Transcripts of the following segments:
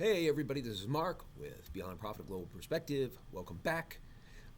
Hey everybody, this is Mark with Beyond Profit Global Perspective. Welcome back.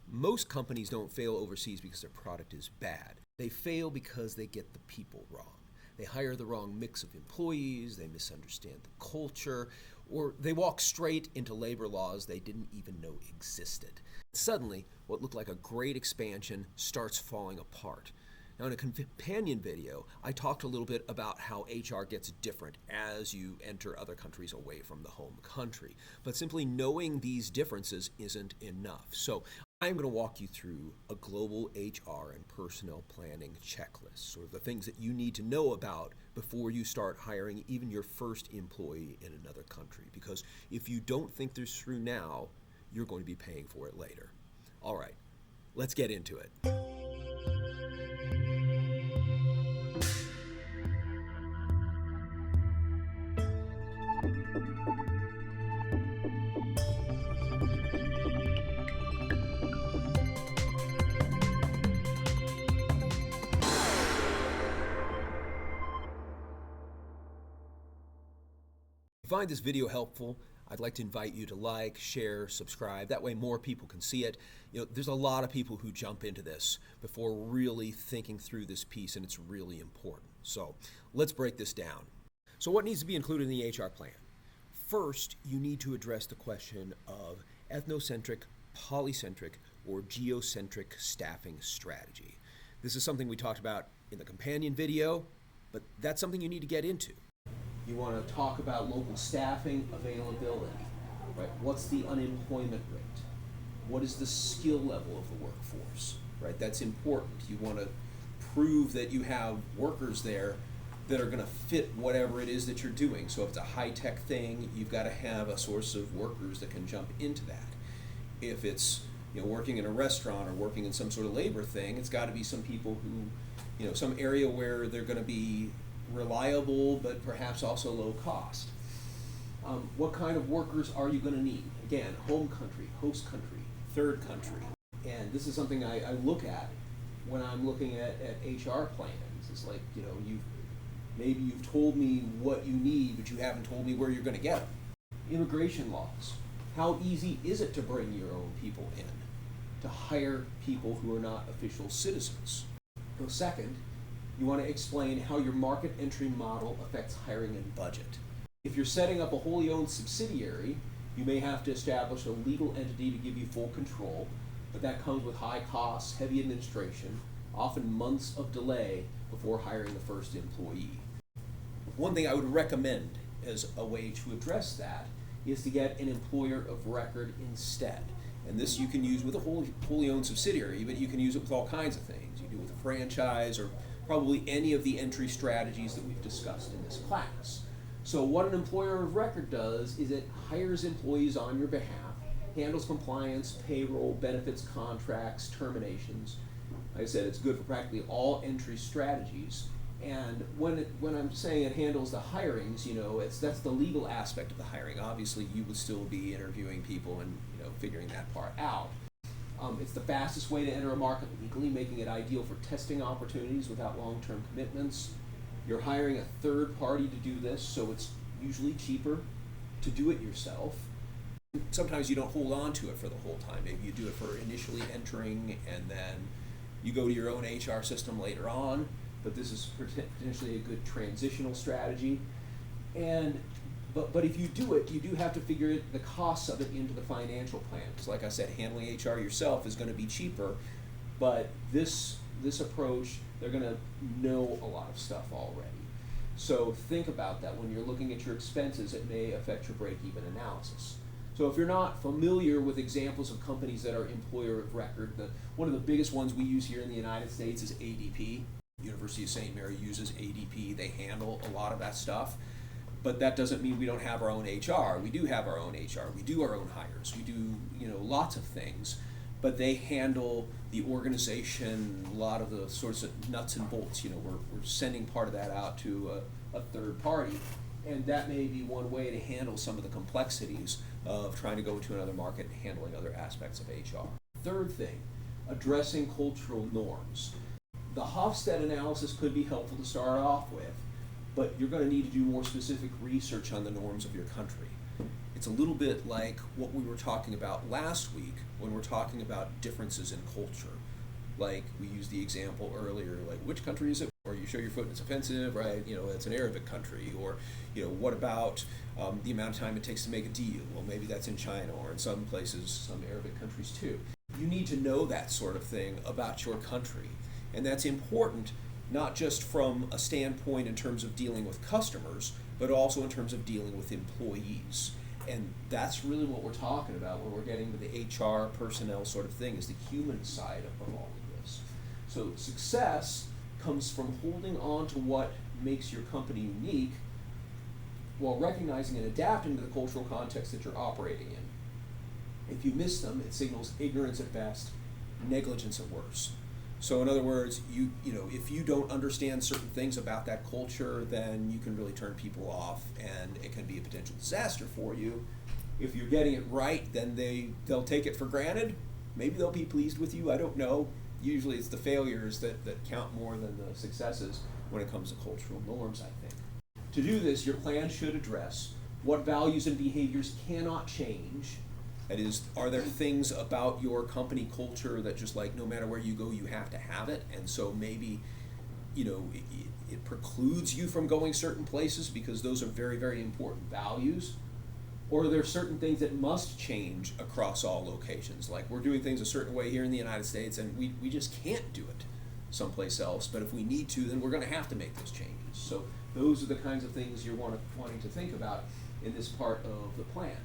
Most companies don't fail overseas because their product is bad. They fail because they get the people wrong. They hire the wrong mix of employees, they misunderstand the culture, or they walk straight into labor laws they didn't even know existed. Suddenly, what looked like a great expansion starts falling apart. Now, in a companion video, I talked a little bit about how HR gets different as you enter other countries away from the home country. But simply knowing these differences isn't enough. So I'm going to walk you through a global HR and personnel planning checklist, sort of the things that you need to know about before you start hiring even your first employee in another country. Because if you don't think this through now, you're going to be paying for it later. All right, let's get into it. If you find this video helpful, I'd like to invite you to like, share, subscribe. That way more people can see it. There's a lot of people who jump into this before really thinking through this piece, and it's really important. So let's break this down. So what needs to be included in the HR plan? First, you need to address the question of ethnocentric, polycentric, or geocentric staffing strategy. This is something we talked about in the companion video, but that's something you need to get into. You want to talk about local staffing availability, right? What's the unemployment rate? What is the skill level of the workforce, right? That's important. You want to prove that you have workers there that are going to fit whatever it is that you're doing. So if it's a high-tech thing, you've got to have a source of workers that can jump into that. If it's working in a restaurant or working in some sort of labor thing, it's got to be some people who, some area where they're going to be reliable, but perhaps also low cost. What kind of workers are you going to need? Again, home country, host country, third country. And this is something I look at when I'm looking at HR plans. It's like, maybe you've told me what you need, but you haven't told me where you're going to get them. Immigration laws. How easy is it to bring your own people in, to hire people who are not official citizens? So second, you want to explain how your market entry model affects hiring and budget. If you're setting up a wholly owned subsidiary, you may have to establish a legal entity to give you full control, but that comes with high costs, heavy administration, often months of delay before hiring the first employee. One thing I would recommend as a way to address that is to get an employer of record instead. And this you can use with a wholly owned subsidiary, but you can use it with all kinds of things. You do it with a franchise or probably any of the entry strategies that we've discussed in this class. So what an employer of record does is it hires employees on your behalf, handles compliance, payroll, benefits, contracts, terminations. Like I said, it's good for practically all entry strategies. And when I'm saying it handles the hirings, that's the legal aspect of the hiring. Obviously, you would still be interviewing people and figuring that part out. It's the fastest way to enter a market legally, making it ideal for testing opportunities without long-term commitments. You're hiring a third party to do this, so it's usually cheaper to do it yourself. Sometimes you don't hold on to it for the whole time. Maybe you do it for initially entering, and then you go to your own HR system later on, but this is potentially a good transitional strategy. But if you do it, you do have to figure the costs of it into the financial plan. Because like I said, handling HR yourself is going to be cheaper, but this approach, they're going to know a lot of stuff already. So think about that when you're looking at your expenses. It may affect your break-even analysis. So if you're not familiar with examples of companies that are employer of record, one of the biggest ones we use here in the United States is ADP. University of St. Mary uses ADP. They handle a lot of that stuff. But that doesn't mean we don't have our own HR. We do have our own HR. We do our own hires. We do, lots of things. But they handle the organization, a lot of the sorts of nuts and bolts. We're sending part of that out to a third party. And that may be one way to handle some of the complexities of trying to go to another market and handling other aspects of HR. Third thing, addressing cultural norms. The Hofstede analysis could be helpful to start off with, but you're going to need to do more specific research on the norms of your country. it's a little bit like what we were talking about last week when we're talking about differences in culture. Like we used the example earlier, like which country is it? Or you show your foot and it's offensive, right? It's an Arabic country. Or, what about the amount of time it takes to make a deal? Well, maybe that's in China or in some places, some Arabic countries too. You need to know that sort of thing about your country. And that's important, not just from a standpoint in terms of dealing with customers, but also in terms of dealing with employees. And that's really what we're talking about when we're getting to the HR personnel sort of thing, is the human side of all of this. So success comes from holding on to what makes your company unique while recognizing and adapting to the cultural context that you're operating in. If you miss them, it signals ignorance at best, negligence at worst. So in other words, if you don't understand certain things about that culture, then you can really turn people off, and it can be a potential disaster for you. If you're getting it right, then they'll take it for granted. Maybe they'll be pleased with you, I don't know. Usually it's the failures that count more than the successes when it comes to cultural norms, I think. To do this, your plan should address what values and behaviors cannot change. That is, are there things about your company culture that just like no matter where you go, you have to have it? And so maybe, it precludes you from going certain places because those are very, very important values. Or are there certain things that must change across all locations? Like we're doing things a certain way here in the United States and we just can't do it someplace else. But if we need to, then we're going to have to make those changes. So those are the kinds of things you're wanting to think about in this part of the plan.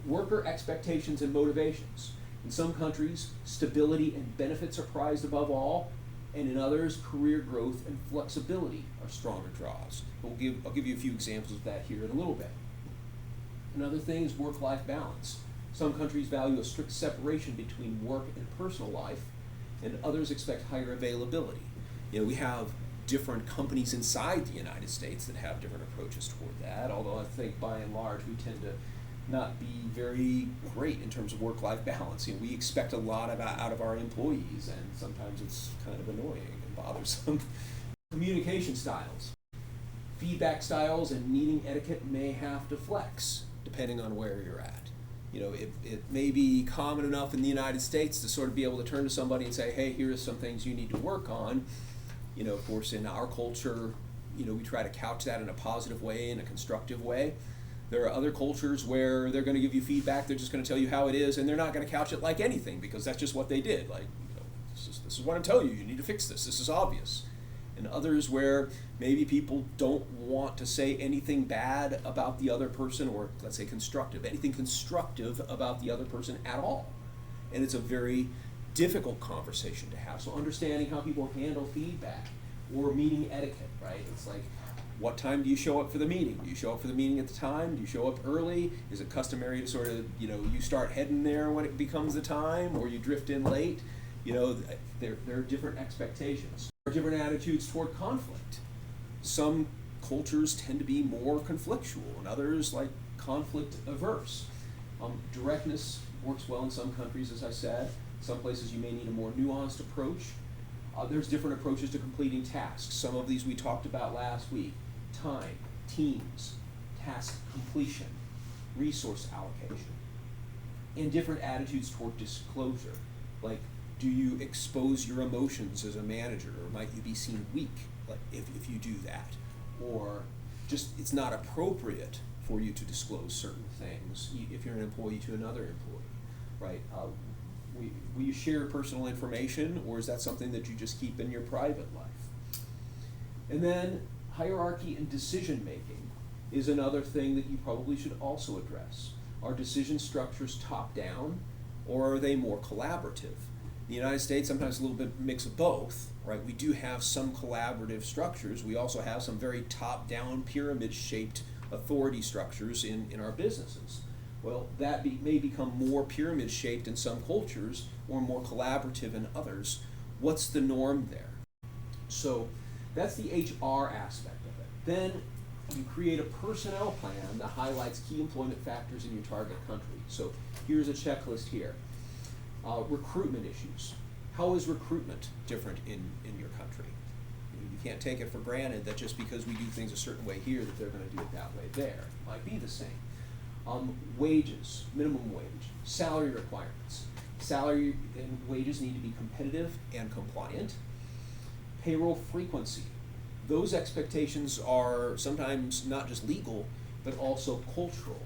Worker expectations and motivations. In some countries, stability and benefits are prized above all, and in others, career growth and flexibility are stronger draws. I'll give you a few examples of that here in a little bit. Another thing is work-life balance. Some countries value a strict separation between work and personal life, and others expect higher availability. We have different companies inside the United States that have different approaches toward that, although I think by and large we tend to not be very great in terms of work-life balance. We expect a lot out of our employees, and sometimes it's kind of annoying and bothersome. Communication styles. Feedback styles and meeting etiquette may have to flex depending on where you're at. It may be common enough in the United States to sort of be able to turn to somebody and say, hey, here are some things you need to work on. Of course, in our culture, we try to couch that in a positive way, in a constructive way. There are other cultures where they're going to give you feedback, they're just going to tell you how it is, and they're not going to couch it like anything because that's just what they did. Like, this is what I'm telling you, you need to fix this, this is obvious. And others where maybe people don't want to say anything bad about the other person, or let's say anything constructive about the other person at all. And it's a very difficult conversation to have. So understanding how people handle feedback or meeting etiquette, right? It's like, what time do you show up for the meeting? Do you show up for the meeting at the time? Do you show up early? Is it customary to sort of, you start heading there when it becomes the time, or you drift in late? There are different expectations. There are different attitudes toward conflict. Some cultures tend to be more conflictual, and others like conflict averse. Directness works well in some countries, as I said. Some places you may need a more nuanced approach. There's different approaches to completing tasks. Some of these we talked about last week. Time, teams, task completion, resource allocation, and different attitudes toward disclosure. Like, do you expose your emotions as a manager, or might you be seen weak if you do that? Or just it's not appropriate for you to disclose certain things if you're an employee to another employee, right? Will you share personal information, or is that something that you just keep in your private life? And then hierarchy and decision making is another thing that you probably should also address. Are decision structures top-down, or are they more collaborative? In the United States, sometimes a little bit mix of both, right? We do have some collaborative structures. We also have some very top-down pyramid-shaped authority structures in our businesses. Well, that may become more pyramid-shaped in some cultures or more collaborative in others. What's the norm there? So that's the HR aspect of it. Then you create a personnel plan that highlights key employment factors in your target country. So here's a checklist here. Recruitment issues. How is recruitment different in your country? You can't take it for granted that just because we do things a certain way here that they're going to do it that way there. It might be the same. Wages, minimum wage, salary requirements. Salary and wages need to be competitive and compliant. Payroll frequency. Those expectations are sometimes not just legal, but also cultural.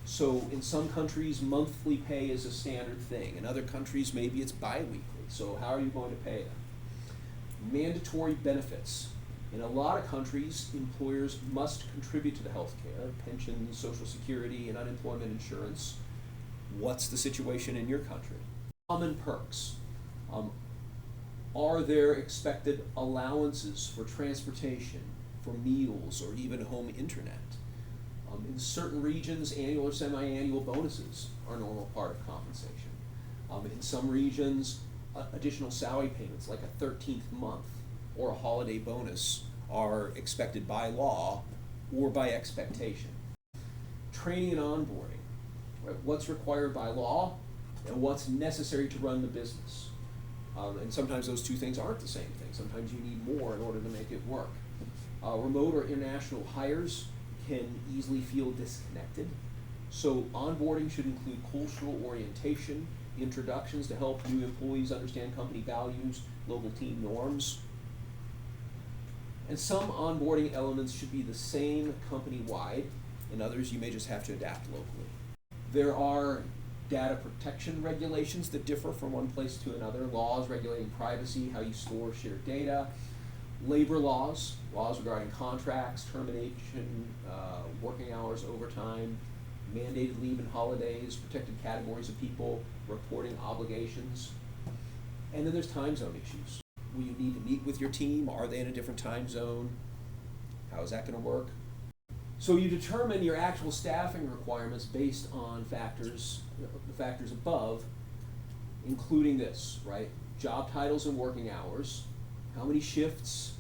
So in some countries, monthly pay is a standard thing. In other countries, maybe it's bi-weekly. So how are you going to pay them? Mandatory benefits. In a lot of countries, employers must contribute to the health care, pensions, Social Security, and unemployment insurance. What's the situation in your country? Common perks. Are there expected allowances for transportation, for meals, or even home internet? In certain regions, annual or semi-annual bonuses are a normal part of compensation. In some regions, additional salary payments like a 13th month or a holiday bonus are expected by law or by expectation. Training and onboarding, right? What's required by law and what's necessary to run the business. And sometimes those two things aren't the same thing. Sometimes you need more in order to make it work. Remote or international hires can easily feel disconnected. So onboarding should include cultural orientation, introductions to help new employees understand company values, local team norms. And some onboarding elements should be the same company-wide, and others you may just have to adapt locally. There are data protection regulations that differ from one place to another, laws regulating privacy, how you store, share data, labor laws, laws regarding contracts, termination, working hours, overtime, mandated leave and holidays, protected categories of people, reporting obligations. And then there's time zone issues. Will you need to meet with your team? Are they in a different time zone? How is that going to work? So you determine your actual staffing requirements based on factors, the factors above, including this, right? Job titles and working hours, how many shifts,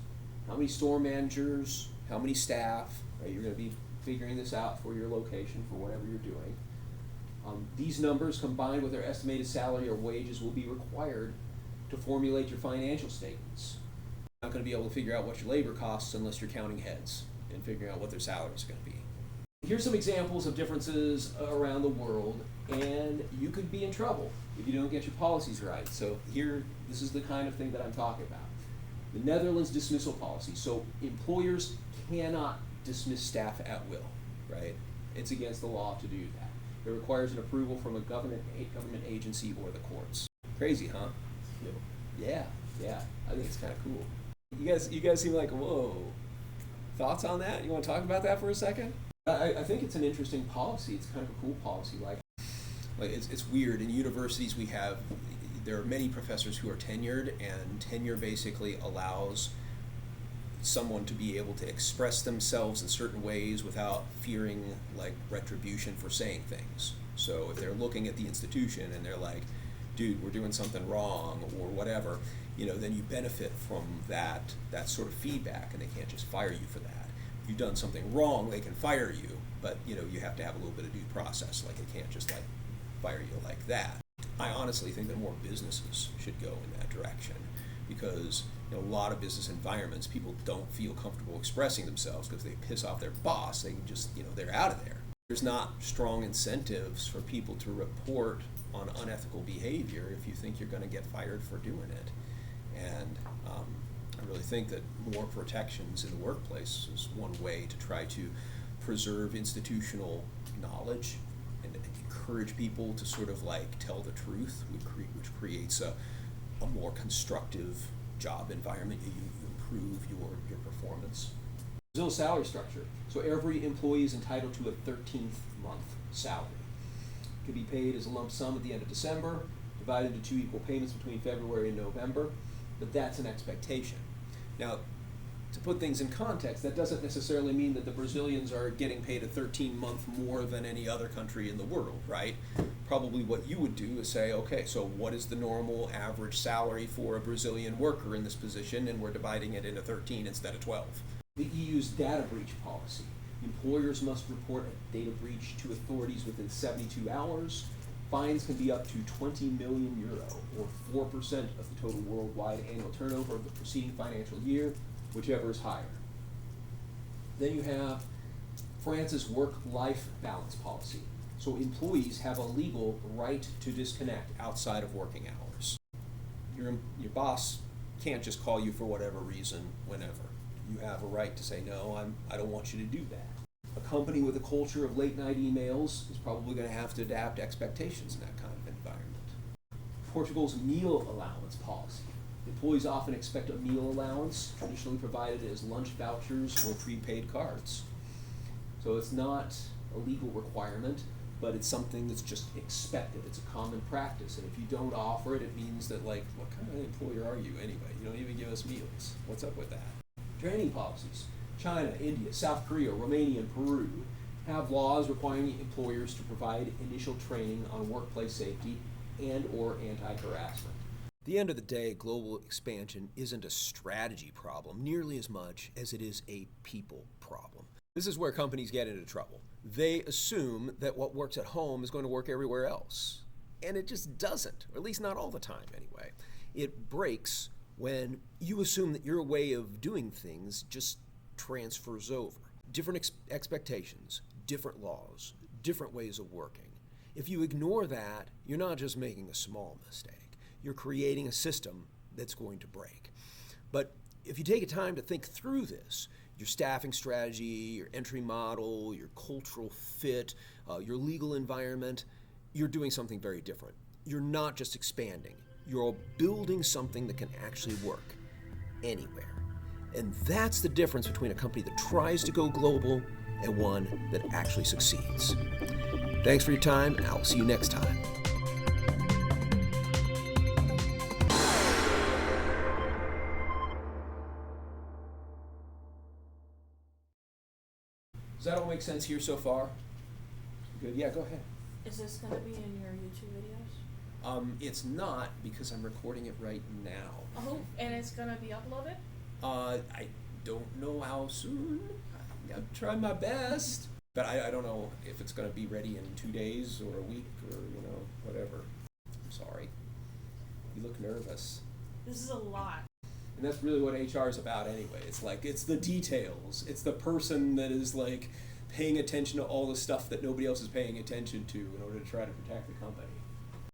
how many store managers, how many staff, right? You're going to be figuring this out for your location, for whatever you're doing. These numbers combined with their estimated salary or wages will be required to formulate your financial statements. You're not going to be able to figure out what your labor costs unless you're counting heads and figuring out what their salary is going to be. Here's some examples of differences around the world, and you could be in trouble if you don't get your policies right. So here, this is the kind of thing that I'm talking about. The Netherlands dismissal policy. So employers cannot dismiss staff at will, right? It's against the law to do that. It requires an approval from a government agency or the courts. Crazy, huh? Yeah. I think it's kind of cool. You guys seem like, whoa. Thoughts on that? You want to talk about that for a second? I think it's an interesting policy. It's kind of a cool policy. Like it's weird. In universities, there are many professors who are tenured, and tenure basically allows someone to be able to express themselves in certain ways without fearing like retribution for saying things. So if they're looking at the institution and they're like, dude, we're doing something wrong or whatever, then you benefit from that sort of feedback, and they can't just fire you for that. If you've done something wrong, they can fire you, but you have to have a little bit of due process. Like they can't just like fire you like that. I honestly think that more businesses should go in that direction, because a lot of business environments, people don't feel comfortable expressing themselves because they piss off their boss. They can just, they're out of there. There's not strong incentives for people to report on unethical behavior if you think you're going to get fired for doing it. And I really think that more protections in the workplace is one way to try to preserve institutional knowledge and encourage people to sort of like tell the truth, which creates a more constructive job environment. You improve your performance. Brazil salary structure. So every employee is entitled to a 13th month salary. It can be paid as a lump sum at the end of December, divided into 2 equal payments between February and November, but that's an expectation. Now, to put things in context, that doesn't necessarily mean that the Brazilians are getting paid a 13-month more than any other country in the world, right? Probably what you would do is say, okay, so what is the normal average salary for a Brazilian worker in this position, and we're dividing it into 13 instead of 12. The EU's data breach policy. Employers must report a data breach to authorities within 72 hours. Fines can be up to 20 million euro, or 4% of the total worldwide annual turnover of the preceding financial year, whichever is higher. Then you have France's work-life balance policy. So employees have a legal right to disconnect outside of working hours. Your boss can't just call you for whatever reason, whenever. You have a right to say, no, I don't want you to do that. A company with a culture of late night emails is probably going to have to adapt expectations in that kind of environment. Portugal's meal allowance policy. Employees often expect a meal allowance, traditionally provided as lunch vouchers or prepaid cards. So it's not a legal requirement, but it's something that's just expected. It's a common practice, and if you don't offer it, it means that, like, what kind of employer are you anyway? You don't even give us meals. What's up with that? Training policies. China, India, South Korea, Romania, and Peru have laws requiring employers to provide initial training on workplace safety and or anti-harassment. At the end of the day, global expansion isn't a strategy problem nearly as much as it is a people problem. This is where companies get into trouble. They assume that what works at home is going to work everywhere else. And it just doesn't, or at least not all the time anyway. It breaks when you assume that your way of doing things just transfers over. Different expectations, different laws, different ways of working. If you ignore that, you're not just making a small mistake. You're creating a system that's going to break. But if you take a time to think through this, your staffing strategy, your entry model, your cultural fit, your legal environment, you're doing something very different. You're not just expanding. You're building something that can actually work anywhere. And that's the difference between a company that tries to go global and one that actually succeeds. Thanks for your time, and I'll see you next time. Does that all make sense here so far? Good. Yeah, go ahead. Is this going to be in your YouTube videos? It's not, because I'm recording it right now. Oh, and it's going to be uploaded? I don't know how soon. I'm trying my best. But I don't know if it's going to be ready in 2 days or a week or, whatever. I'm sorry. You look nervous. This is a lot. And that's really what HR is about anyway. It's the details. It's the person that is paying attention to all the stuff that nobody else is paying attention to in order to try to protect the company.